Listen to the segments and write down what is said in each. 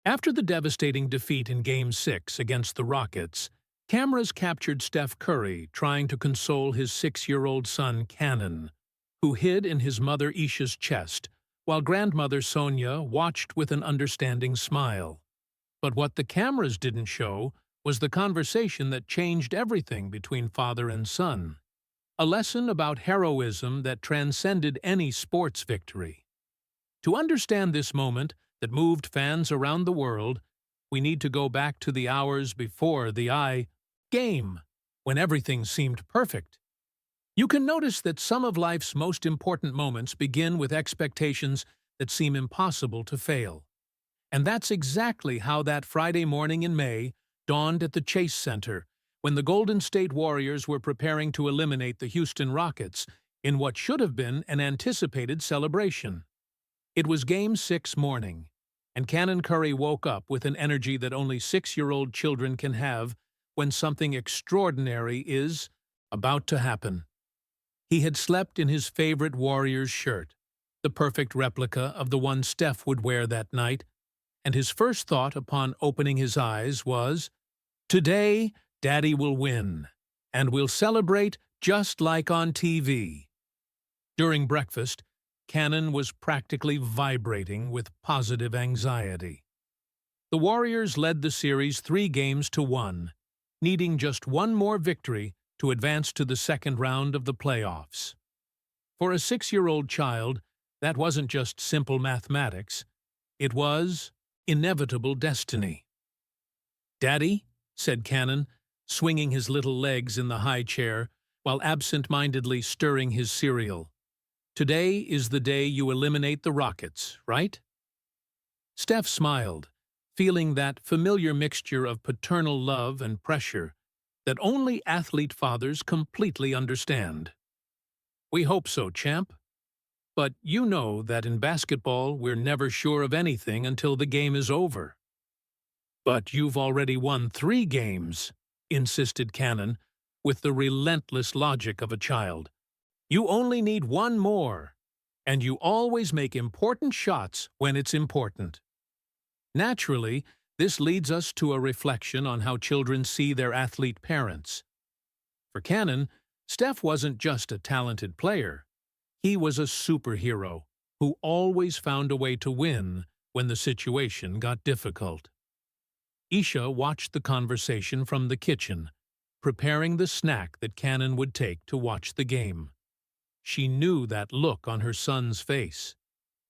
After the devastating defeat in Game 6 against the Rockets, cameras captured Steph Curry trying to console his 6-year-old son Canon, who hid in his mother Isha's chest, while grandmother Sonia watched with an understanding smile. But what the cameras didn't show was the conversation that changed everything between father and son. A lesson about heroism that transcended any sports victory. To understand this moment that moved fans around the world, we need to go back to the hours before the game, when everything seemed perfect. You can notice that some of life's most important moments begin with expectations that seem impossible to fail. And that's exactly how that Friday morning in May dawned at the Chase Center, when the Golden State Warriors were preparing to eliminate the Houston Rockets in what should have been an anticipated celebration. It was Game 6 morning, and Canon Curry woke up with an energy that only 6-year-old children can have when something extraordinary is about to happen. He had slept in his favorite Warriors shirt, the perfect replica of the one Steph would wear that night, and his first thought upon opening his eyes was, "Today, Daddy will win, and we'll celebrate just like on TV." During breakfast, Canon was practically vibrating with positive anxiety. The Warriors led the series 3-1, needing just one more victory to advance to the second round of the playoffs. For a 6-year-old child, that wasn't just simple mathematics, it was inevitable destiny. "Daddy," said Canon, swinging his little legs in the high chair while absent-mindedly stirring his cereal. "Today is the day you eliminate the Rockets, right?" Steph smiled, feeling that familiar mixture of paternal love and pressure that only athlete fathers completely understand. "We hope so, champ. But you know that in basketball we're never sure of anything until the game is over." "But you've already won 3 games, insisted Canon, with the relentless logic of a child. "You only need one more, and you always make important shots when it's important." Naturally, this leads us to a reflection on how children see their athlete parents. For Canon, Steph wasn't just a talented player. He was a superhero who always found a way to win when the situation got difficult. Isha watched the conversation from the kitchen, preparing the snack that Canon would take to watch the game. She knew that look on her son's face.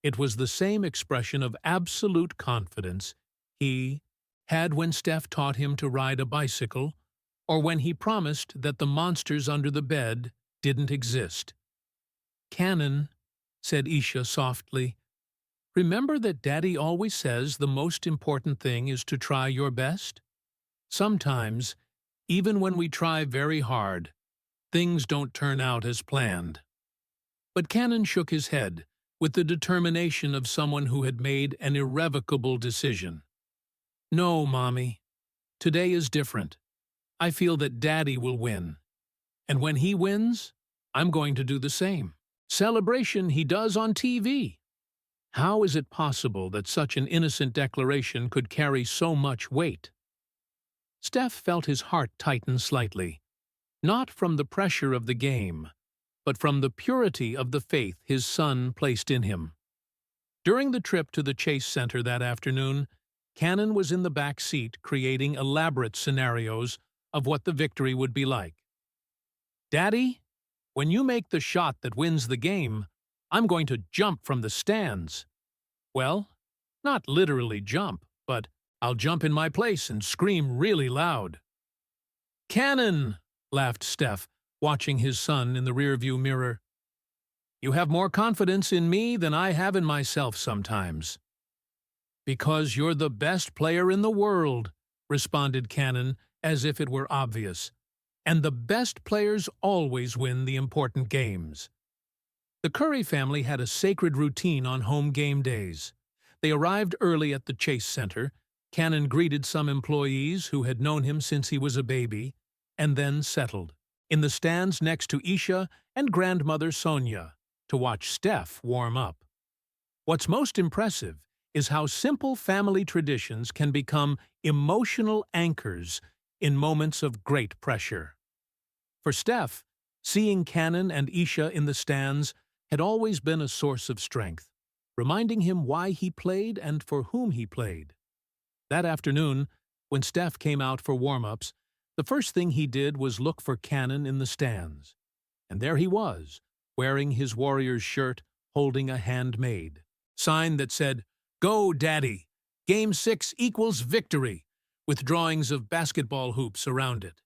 It was the same expression of absolute confidence he had when Steph taught him to ride a bicycle, or when he promised that the monsters under the bed didn't exist. "Canon," said Isha softly, "remember that Daddy always says the most important thing is to try your best? Sometimes, even when we try very hard, things don't turn out as planned." But Canon shook his head with the determination of someone who had made an irrevocable decision. "No, Mommy. Today is different. I feel that Daddy will win. And when he wins, I'm going to do the same. Celebration he does on TV." How is it possible that such an innocent declaration could carry so much weight? Steph felt his heart tighten slightly, not from the pressure of the game, but from the purity of the faith his son placed in him. During the trip to the Chase Center that afternoon, Canon was in the back seat creating elaborate scenarios of what the victory would be like. "Daddy, when you make the shot that wins the game, I'm going to jump from the stands. Well, not literally jump, but I'll jump in my place and scream really loud." "Canon," laughed Steph, watching his son in the rearview mirror. "You have more confidence in me than I have in myself sometimes." "Because you're the best player in the world," responded Canon, as if it were obvious. "And the best players always win the important games." The Curry family had a sacred routine on home game days. They arrived early at the Chase Center. Canon greeted some employees who had known him since he was a baby, and then settled in the stands next to Isha and grandmother Sonia to watch Steph warm up. What's most impressive is how simple family traditions can become emotional anchors in moments of great pressure. For Steph, seeing Canon and Isha in the stands had always been a source of strength, reminding him why he played and for whom he played. That afternoon, when Steph came out for warm-ups, the first thing he did was look for Canon in the stands. And there he was, wearing his Warriors shirt, holding a handmade sign that said, "Go, Daddy! Game 6 equals victory," with drawings of basketball hoops around it.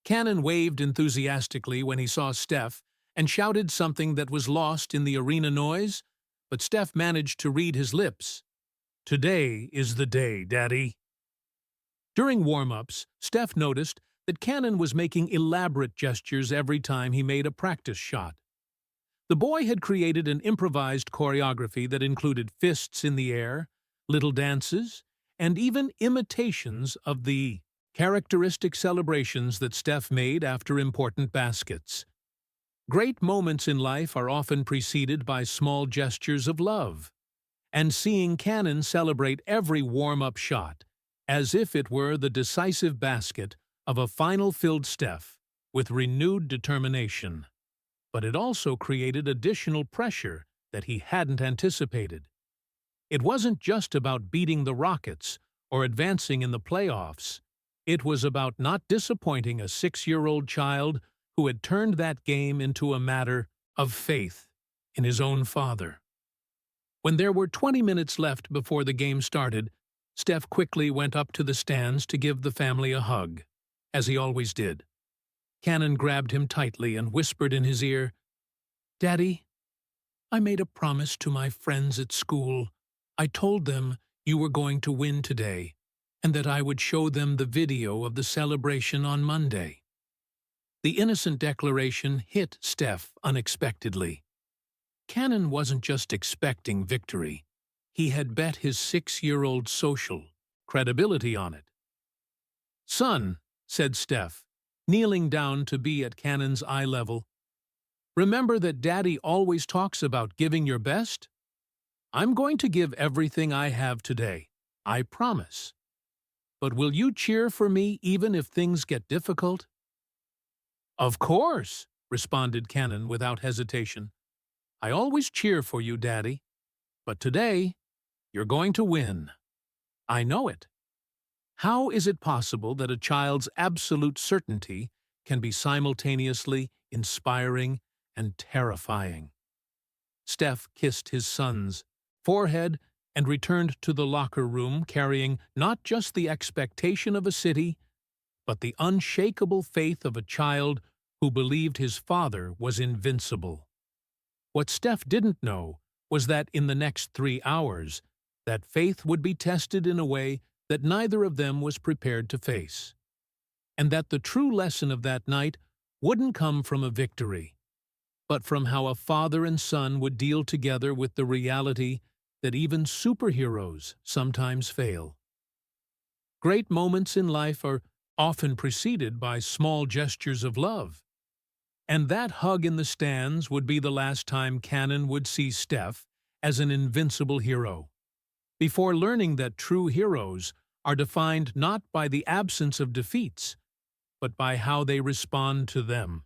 Canon waved enthusiastically when he saw Steph and shouted something that was lost in the arena noise, but Steph managed to read his lips. "Today is the day, Daddy." During warm-ups, Steph noticed that Canon was making elaborate gestures every time he made a practice shot. The boy had created an improvised choreography that included fists in the air, little dances, and even imitations of the characteristic celebrations that Steph made after important baskets. Great moments in life are often preceded by small gestures of love, and seeing Canon celebrate every warm-up shot, as if it were the decisive basket of a final-filled Steph, with renewed determination. But it also created additional pressure that he hadn't anticipated. It wasn't just about beating the Rockets or advancing in the playoffs. It was about not disappointing a 6-year-old child who had turned that game into a matter of faith in his own father. When there were 20 minutes left before the game started, Steph quickly went up to the stands to give the family a hug, as he always did. Canon grabbed him tightly and whispered in his ear, "Daddy, I made a promise to my friends at school. I told them you were going to win today, and that I would show them the video of the celebration on Monday." The innocent declaration hit Steph unexpectedly. Canon wasn't just expecting victory. He had bet his 6-year-old social credibility on it. "Son," said Steph, kneeling down to be at Canon's eye level, "remember that Daddy always talks about giving your best? I'm going to give everything I have today, I promise. But will you cheer for me even if things get difficult?" "Of course," responded Canon without hesitation. "I always cheer for you, Daddy. But today, you're going to win. I know it." How is it possible that a child's absolute certainty can be simultaneously inspiring and terrifying? Steph kissed his son's forehead and returned to the locker room carrying not just the expectation of a city, but the unshakable faith of a child who believed his father was invincible. What Steph didn't know was that in the next 3 hours, that faith would be tested in a way that neither of them was prepared to face, and that the true lesson of that night wouldn't come from a victory, but from how a father and son would deal together with the reality that even superheroes sometimes fail. Great moments in life are often preceded by small gestures of love, and that hug in the stands would be the last time Canon would see Steph as an invincible hero. Before learning that true heroes are defined not by the absence of defeats, but by how they respond to them.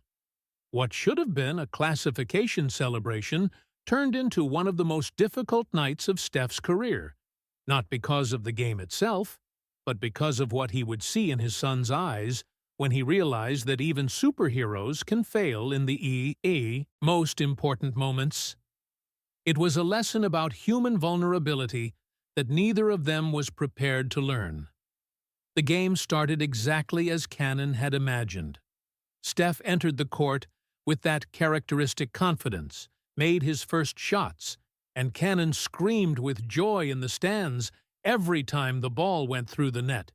What should have been a classification celebration turned into one of the most difficult nights of Steph's career, not because of the game itself, but because of what he would see in his son's eyes when he realized that even superheroes can fail in the most important moments. It was a lesson about human vulnerability that neither of them was prepared to learn. The game started exactly as Canon had imagined. Steph entered the court with that characteristic confidence, made his first shots, and Canon screamed with joy in the stands every time the ball went through the net.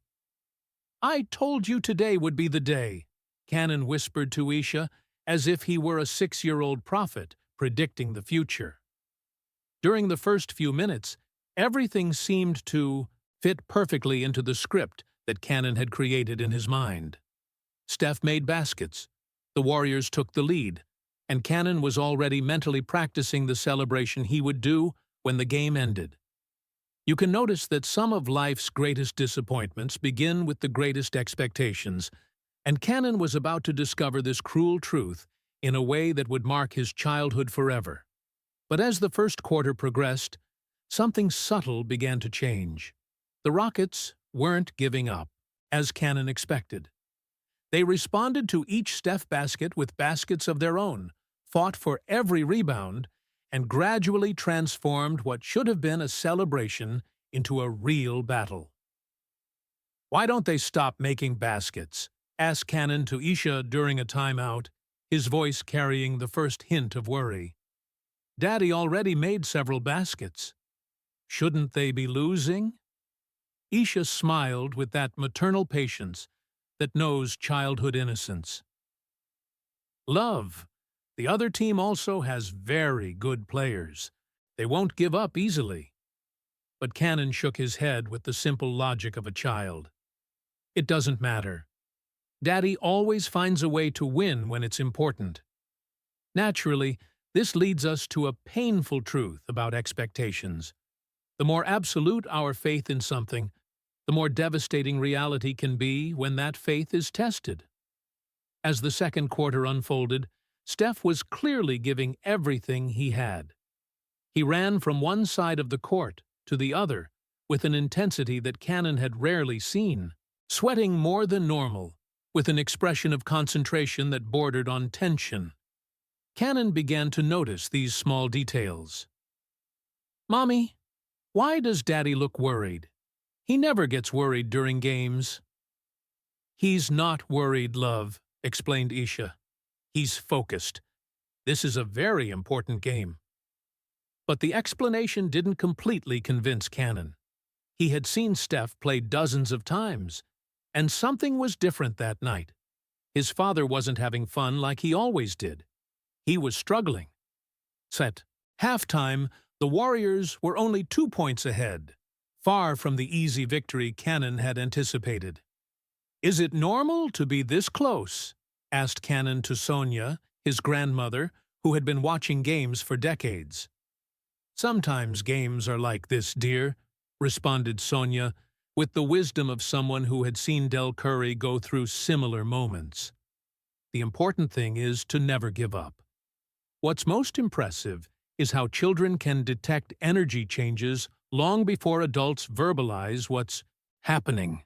"I told you today would be the day," Canon whispered to Isha, as if he were a 6-year-old prophet predicting the future. During the first few minutes, everything seemed to fit perfectly into the script that Canon had created in his mind. Steph made baskets, the Warriors took the lead, and Canon was already mentally practicing the celebration he would do when the game ended. You can notice that some of life's greatest disappointments begin with the greatest expectations, and Canon was about to discover this cruel truth in a way that would mark his childhood forever. But as the first quarter progressed, something subtle began to change. The Rockets weren't giving up, as Canon expected. They responded to each Steph basket with baskets of their own, fought for every rebound, and gradually transformed what should have been a celebration into a real battle. "Why don't they stop making baskets?" asked Canon to Isha during a timeout, his voice carrying the first hint of worry. "Daddy already made several baskets. Shouldn't they be losing?" Isha smiled with that maternal patience that knows childhood innocence. "Love, the other team also has very good players. They won't give up easily." But Canon shook his head with the simple logic of a child. "It doesn't matter. Daddy always finds a way to win when it's important." Naturally, this leads us to a painful truth about expectations. The more absolute our faith in something, the more devastating reality can be when that faith is tested. As the second quarter unfolded, Steph was clearly giving everything he had. He ran from one side of the court to the other with an intensity that Canon had rarely seen, sweating more than normal, with an expression of concentration that bordered on tension. Canon began to notice these small details. "Mommy, why does Daddy look worried? He never gets worried during games." "He's not worried, love," explained Isha. "He's focused. This is a very important game." But the explanation didn't completely convince Canon. He had seen Steph play dozens of times, and something was different that night. His father wasn't having fun like he always did. He was struggling. At halftime, the Warriors were only 2 points ahead, far from the easy victory Canon had anticipated. "Is it normal to be this close?" asked Canon to Sonia, his grandmother, who had been watching games for decades. "Sometimes games are like this, dear," responded Sonia, with the wisdom of someone who had seen Del Curry go through similar moments. "The important thing is to never give up." What's most impressive is how children can detect energy changes long before adults verbalize what's happening.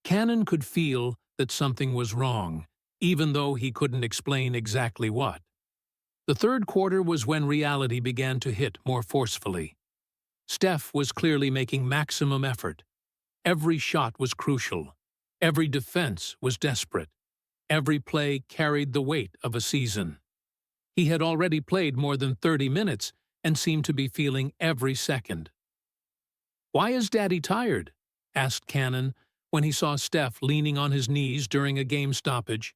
Canon could feel that something was wrong, even though he couldn't explain exactly what. The third quarter was when reality began to hit more forcefully. Steph was clearly making maximum effort. Every shot was crucial. Every defense was desperate. Every play carried the weight of a season. He had already played more than 30 minutes and seemed to be feeling every second. "Why is Daddy tired?" asked Canon when he saw Steph leaning on his knees during a game stoppage.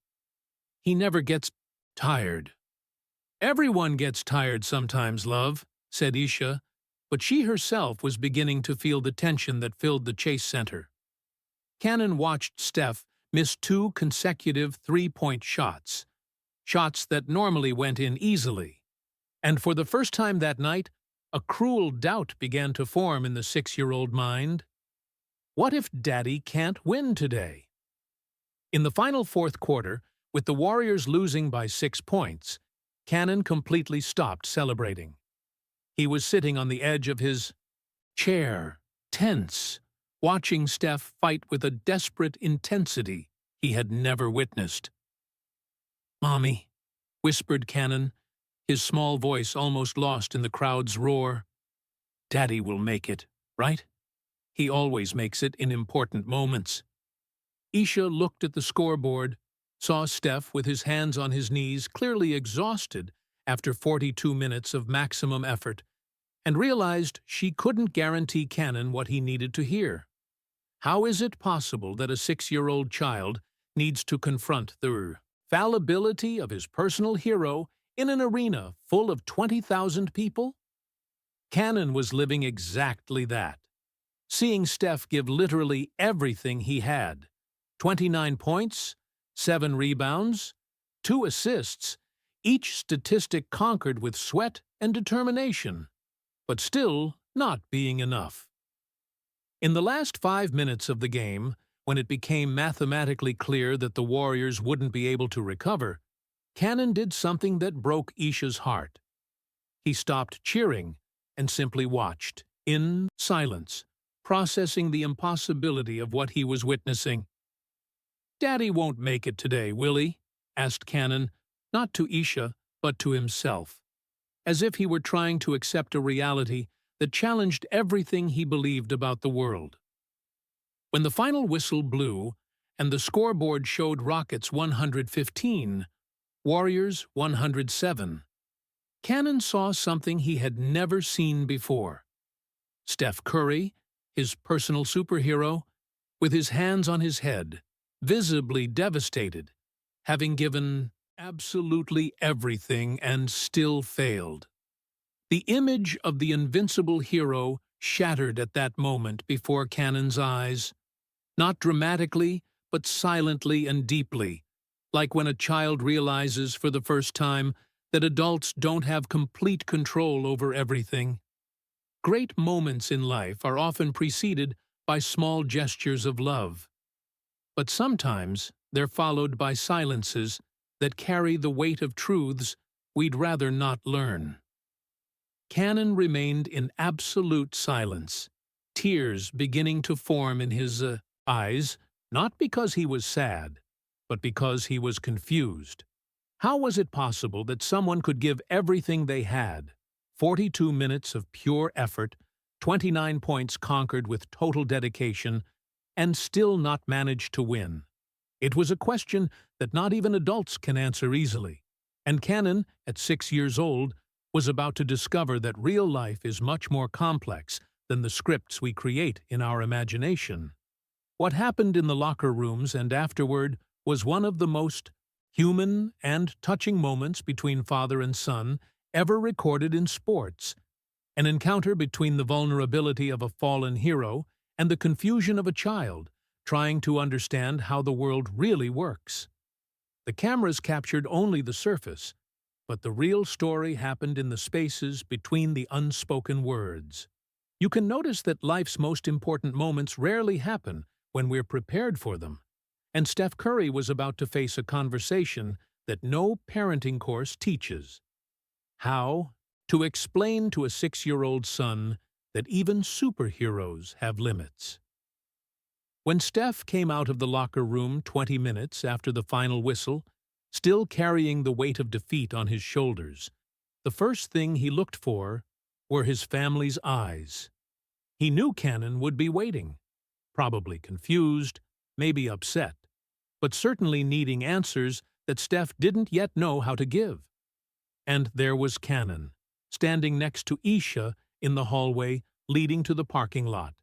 "He never gets tired." "Everyone gets tired sometimes, love," said Isha, but she herself was beginning to feel the tension that filled the Chase Center. Canon watched Steph miss 2 consecutive three-point shots that normally went in easily. And for the first time that night, a cruel doubt began to form in the 6-year-old mind. What if Daddy can't win today? In the final fourth quarter, with the Warriors losing by 6 points, Canon completely stopped celebrating. He was sitting on the edge of his chair, tense, watching Steph fight with a desperate intensity he had never witnessed. "Mommy," whispered Canon, his small voice almost lost in the crowd's roar. "Daddy will make it, right? He always makes it in important moments." Isha looked at the scoreboard, saw Steph with his hands on his knees, clearly exhausted after 42 minutes of maximum effort, and realized she couldn't guarantee Canon what he needed to hear. How is it possible that a 6-year-old child needs to confront the fallibility of his personal hero in an arena full of 20,000 people? Canon was living exactly that. Seeing Steph give literally everything he had. 29 points, 7 rebounds, 2 assists, each statistic conquered with sweat and determination, but still not being enough. In the last 5 minutes of the game, when it became mathematically clear that the Warriors wouldn't be able to recover, Canon did something that broke Isha's heart. He stopped cheering and simply watched, in silence, processing the impossibility of what he was witnessing. "Daddy won't make it today, will he?" asked Canon, not to Isha, but to himself, as if he were trying to accept a reality that challenged everything he believed about the world. When the final whistle blew and the scoreboard showed Rockets 115, Warriors 107, Canon saw something he had never seen before. Steph Curry, his personal superhero, with his hands on his head, visibly devastated, having given absolutely everything and still failed. The image of the invincible hero shattered at that moment before Canon's eyes, not dramatically, but silently and deeply, like when a child realizes for the first time that adults don't have complete control over everything. Great moments in life are often preceded by small gestures of love, but sometimes they're followed by silences that carry the weight of truths we'd rather not learn. Canon remained in absolute silence, tears beginning to form in his eyes, not because he was sad, but because he was confused. How was it possible that someone could give everything they had, 42 minutes of pure effort, 29 points conquered with total dedication, and still not manage to win? It was a question that not even adults can answer easily, and Canon, at 6 years old, was about to discover that real life is much more complex than the scripts we create in our imagination. What happened in the locker rooms and afterward was one of the most human and touching moments between father and son ever recorded in sports, an encounter between the vulnerability of a fallen hero and the confusion of a child trying to understand how the world really works. The cameras captured only the surface, but the real story happened in the spaces between the unspoken words. You can notice that life's most important moments rarely happen when we're prepared for them, and Steph Curry was about to face a conversation that no parenting course teaches. How to explain to a 6-year-old son that even superheroes have limits. When Steph came out of the locker room 20 minutes after the final whistle, still carrying the weight of defeat on his shoulders, the first thing he looked for were his family's eyes. He knew Canon would be waiting, probably confused, maybe upset, but certainly needing answers that Steph didn't yet know how to give. And there was Canon, standing next to Isha in the hallway leading to the parking lot,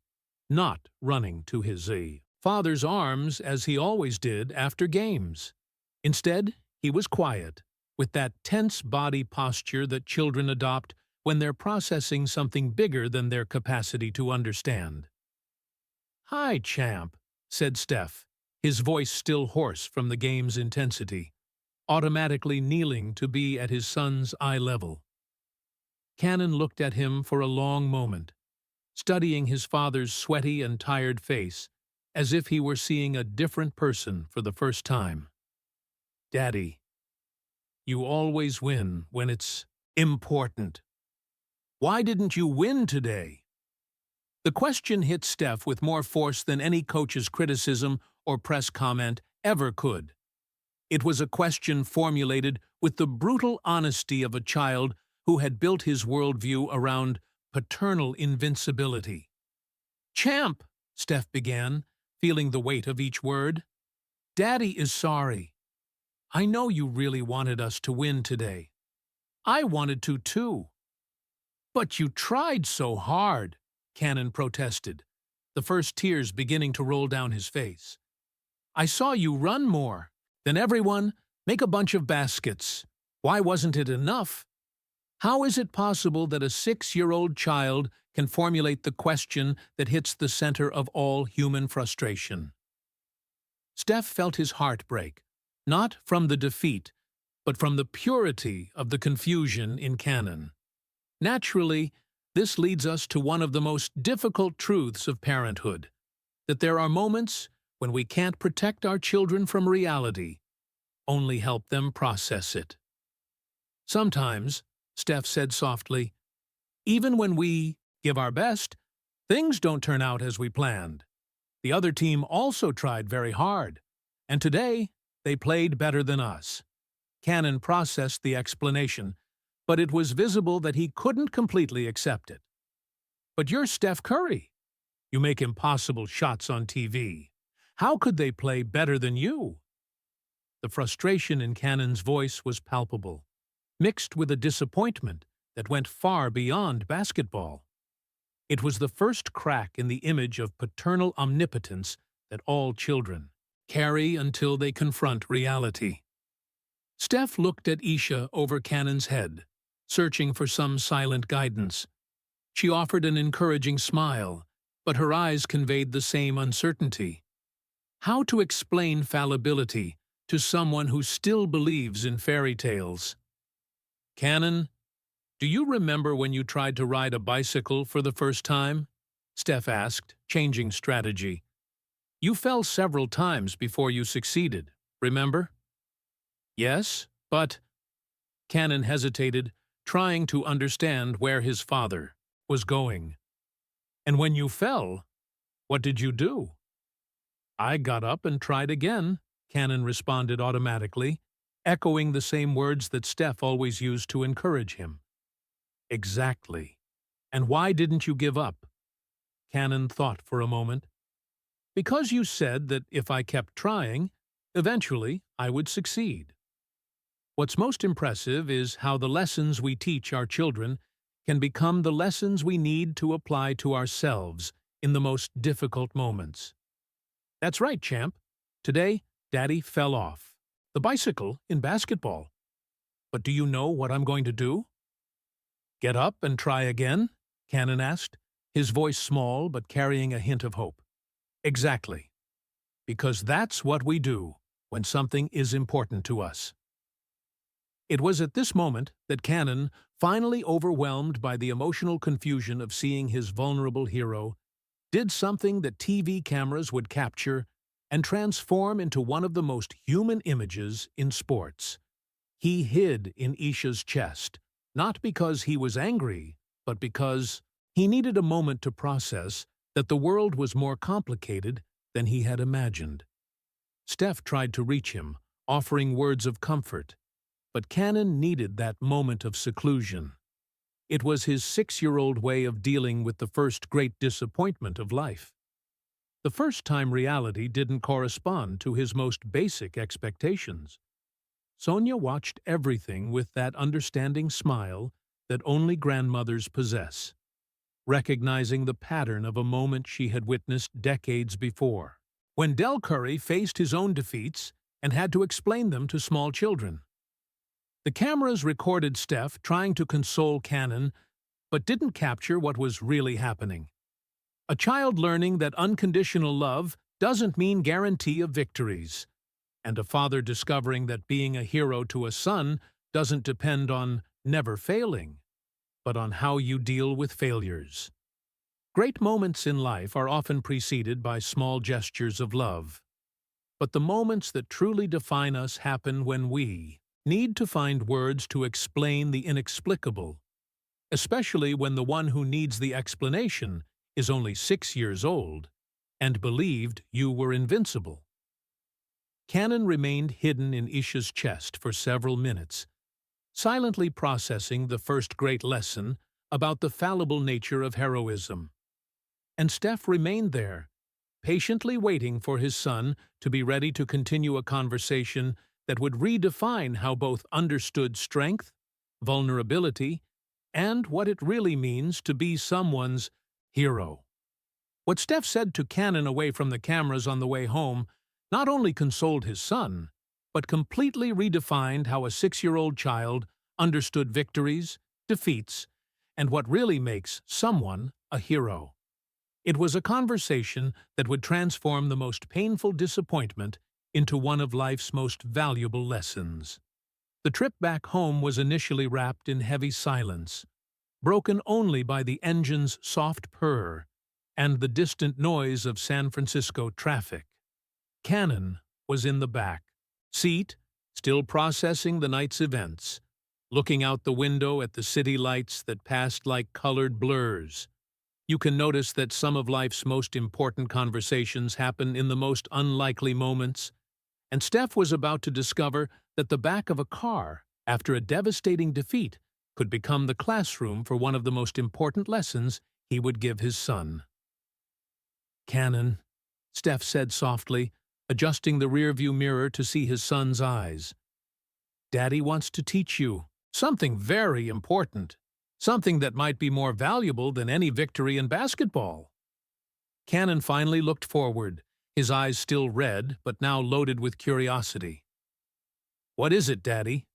not running to his father's arms as he always did after games. Instead, he was quiet, with that tense body posture that children adopt when they're processing something bigger than their capacity to understand. "Hi, champ," said Steph, his voice still hoarse from the game's intensity, automatically kneeling to be at his son's eye level. Canon looked at him for a long moment, studying his father's sweaty and tired face, as if he were seeing a different person for the first time. "Daddy, you always win when it's important. Why didn't you win today?" The question hit Steph with more force than any coach's criticism or press comment ever could. It was a question formulated with the brutal honesty of a child who had built his worldview around paternal invincibility. "Champ," Steph began, feeling the weight of each word, "Daddy is sorry. I know you really wanted us to win today. I wanted to too." "But you tried so hard," Canon protested, the first tears beginning to roll down his face. "I saw you run more than everyone, make a bunch of baskets. Why wasn't it enough?" How is it possible that a 6-year-old child can formulate the question that hits the center of all human frustration? Steph felt his heart break, not from the defeat, but from the purity of the confusion in Canon. Naturally, This leads us to one of the most difficult truths of parenthood, that there are moments when we can't protect our children from reality, only help them process it. Sometimes, Steph said softly, even when we give our best, things don't turn out as we planned. The other team also tried very hard, and today they played better than us. Canon processed the explanation, but it was visible that he couldn't completely accept it. But you're Steph Curry. You make impossible shots on TV. How could they play better than you? The frustration in Canon's voice was palpable, mixed with a disappointment that went far beyond basketball. It was the first crack in the image of paternal omnipotence that all children carry until they confront reality. Steph looked at Isha over Canon's head, searching for some silent guidance. She offered an encouraging smile, but her eyes conveyed the same uncertainty. How to explain fallibility to someone who still believes in fairy tales? Canon, do you remember when you tried to ride a bicycle for the first time? Steph asked, changing strategy. You fell several times before you succeeded, remember? Yes, but... Canon hesitated, trying to understand where his father was going. And when you fell, what did you do? I got up and tried again, Canon responded automatically, echoing the same words that Steph always used to encourage him. Exactly. And why didn't you give up? Canon thought for a moment. Because you said that if I kept trying, eventually I would succeed. What's most impressive is how the lessons we teach our children can become the lessons we need to apply to ourselves in the most difficult moments. That's right, champ. Today, Daddy fell off the bicycle in basketball. But do you know what I'm going to do? Get up and try again? Canon asked, his voice small but carrying a hint of hope. Exactly. Because that's what we do when something is important to us. It was at this moment that Canon, finally overwhelmed by the emotional confusion of seeing his vulnerable hero, did something that TV cameras would capture and transform into one of the most human images in sports. He hid in Isha's chest, not because he was angry, but because he needed a moment to process that the world was more complicated than he had imagined. Steph tried to reach him, offering words of comfort, but Canon needed that moment of seclusion. It was his 6-year-old way of dealing with the first great disappointment of life. The first-time reality didn't correspond to his most basic expectations. Sonia watched everything with that understanding smile that only grandmothers possess, recognizing the pattern of a moment she had witnessed decades before, when Del Curry faced his own defeats and had to explain them to small children. The cameras recorded Steph trying to console Canon, but didn't capture what was really happening. A child learning that unconditional love doesn't mean guarantee of victories, and a father discovering that being a hero to a son doesn't depend on never failing, but on how you deal with failures. Great moments in life are often preceded by small gestures of love, but the moments that truly define us happen when we need to find words to explain the inexplicable, especially when the one who needs the explanation is only 6 years old and believed you were invincible. Canon remained hidden in Isha's chest for several minutes, silently processing the first great lesson about the fallible nature of heroism. And Steph remained there, patiently waiting for his son to be ready to continue a conversation that would redefine how both understood strength, vulnerability, and what it really means to be someone's hero. What Steph said to Canon away from the cameras on the way home not only consoled his son, but completely redefined how a 6-year-old child understood victories, defeats, and what really makes someone a hero. It was a conversation that would transform the most painful disappointment into one of life's most valuable lessons. The trip back home was initially wrapped in heavy silence, broken only by the engine's soft purr and the distant noise of San Francisco traffic. Canon was in the back seat, still processing the night's events, looking out the window at the city lights that passed like colored blurs. You can notice that some of life's most important conversations happen in the most unlikely moments, and Steph was about to discover that the back of a car, after a devastating defeat, could become the classroom for one of the most important lessons he would give his son. "Canon," Steph said softly, adjusting the rearview mirror to see his son's eyes. "Daddy wants to teach you something very important, something that might be more valuable than any victory in basketball." Canon finally looked forward, his eyes still red but now loaded with curiosity. "What is it, Daddy?"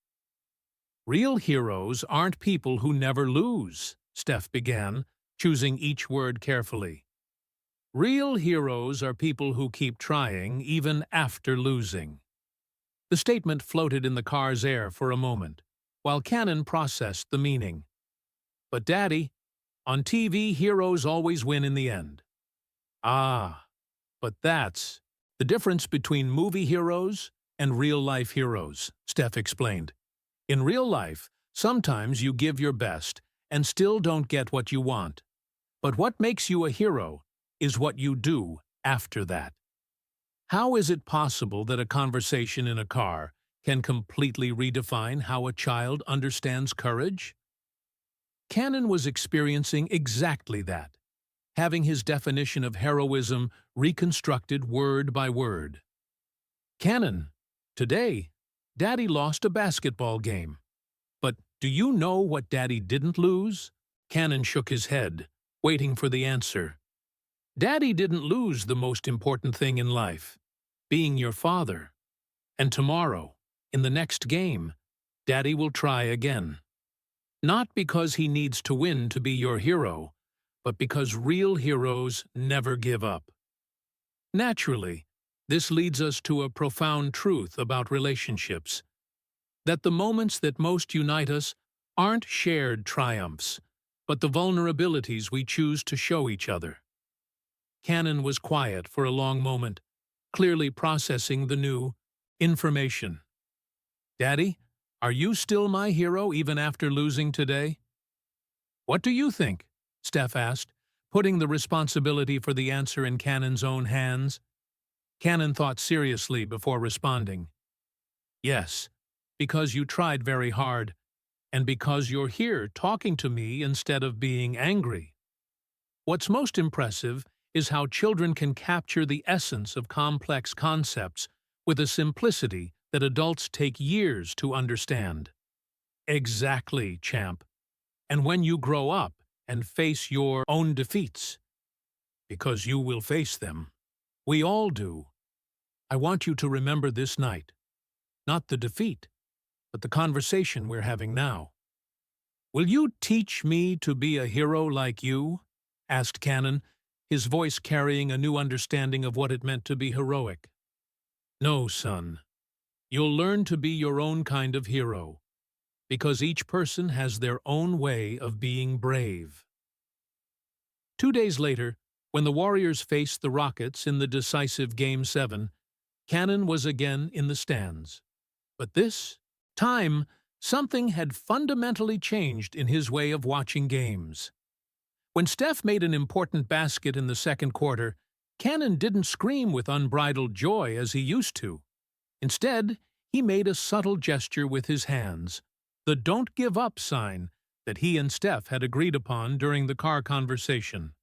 "Real heroes aren't people who never lose," Steph began, choosing each word carefully. "Real heroes are people who keep trying even after losing." The statement floated in the car's air for a moment, while Canon processed the meaning. "But Daddy, on TV heroes always win in the end." "Ah, but that's the difference between movie heroes and real-life heroes," Steph explained. "In real life, sometimes you give your best and still don't get what you want. But what makes you a hero is what you do after that." How is it possible that a conversation in a car can completely redefine how a child understands courage? Canon was experiencing exactly that, having his definition of heroism reconstructed word by word. "Canon, today, Daddy lost a basketball game. But do you know what Daddy didn't lose?" Canon shook his head, waiting for the answer. "Daddy didn't lose the most important thing in life, being your father. And tomorrow, in the next game, Daddy will try again. Not because he needs to win to be your hero, but because real heroes never give up." Naturally, this leads us to a profound truth about relationships, that the moments that most unite us aren't shared triumphs, but the vulnerabilities we choose to show each other. Canon was quiet for a long moment, clearly processing the new information. "Daddy, are you still my hero even after losing today?" "What do you think?" Steph asked, putting the responsibility for the answer in Canon's own hands. Canon thought seriously before responding. "Yes, because you tried very hard, and because you're here talking to me instead of being angry." What's most impressive is how children can capture the essence of complex concepts with a simplicity that adults take years to understand. "Exactly, champ. And when you grow up and face your own defeats, because you will face them, we all do, I want you to remember this night. Not the defeat, but the conversation we're having now." "Will you teach me to be a hero like you?" asked Canon, his voice carrying a new understanding of what it meant to be heroic. "No, son. You'll learn to be your own kind of hero, because each person has their own way of being brave." 2 days later, when the Warriors faced the Rockets in the decisive Game 7, Canon was again in the stands. But this time, something had fundamentally changed in his way of watching games. When Steph made an important basket in the second quarter, Canon didn't scream with unbridled joy as he used to. Instead, he made a subtle gesture with his hands, the "don't give up" sign that he and Steph had agreed upon during the car conversation.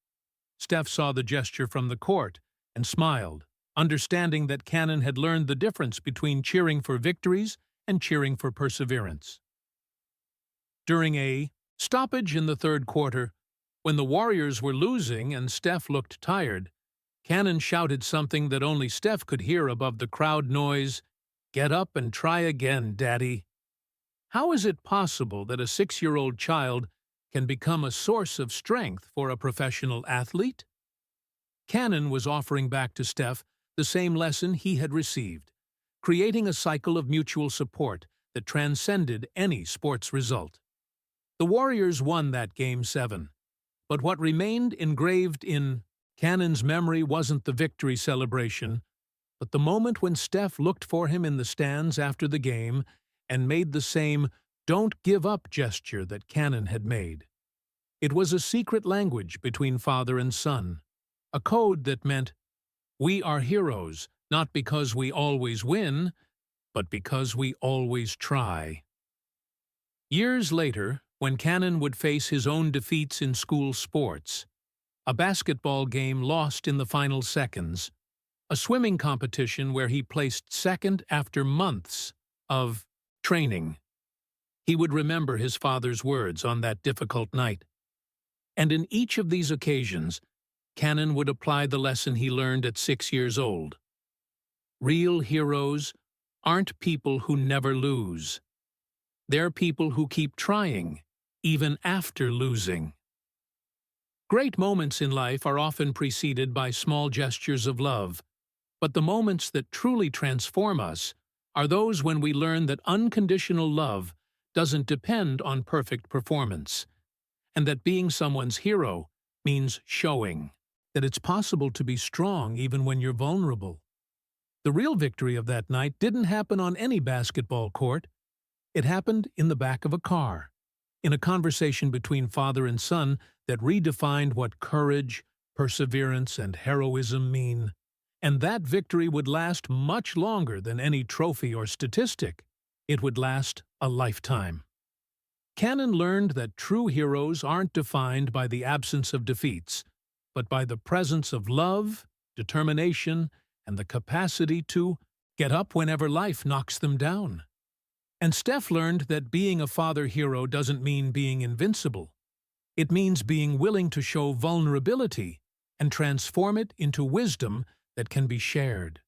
Steph saw the gesture from the court and smiled, understanding that Canon had learned the difference between cheering for victories and cheering for perseverance. During a stoppage in the third quarter, when the Warriors were losing and Steph looked tired, Canon shouted something that only Steph could hear above the crowd noise: "Get up and try again, Daddy." How is it possible that a 6-year-old child can become a source of strength for a professional athlete? Canon was offering back to Steph the same lesson he had received, creating a cycle of mutual support that transcended any sports result. The Warriors won that Game 7, but what remained engraved in Cannon's memory wasn't the victory celebration, but the moment when Steph looked for him in the stands after the game and made the same "don't give up" gesture that Cannon had made. It was a secret language between father and son, a code that meant, "We are heroes, not because we always win, but because we always try." Years later, when Cannon would face his own defeats in school sports, a basketball game lost in the final seconds, a swimming competition where he placed second after months of training, he would remember his father's words on that difficult night. And in each of these occasions, Cannon would apply the lesson he learned at 6 years old. Real heroes aren't people who never lose. They're people who keep trying, even after losing. Great moments in life are often preceded by small gestures of love, but the moments that truly transform us are those when we learn that unconditional love doesn't depend on perfect performance, and that being someone's hero means showing that it's possible to be strong even when you're vulnerable. The real victory of that night didn't happen on any basketball court. It happened in the back of a car, in a conversation between father and son that redefined what courage, perseverance, and heroism mean. And that victory would last much longer than any trophy or statistic. It would last a lifetime. Cannon learned that true heroes aren't defined by the absence of defeats, but by the presence of love, determination, and the capacity to get up whenever life knocks them down. And Steph learned that being a father hero doesn't mean being invincible. It means being willing to show vulnerability and transform it into wisdom that can be shared.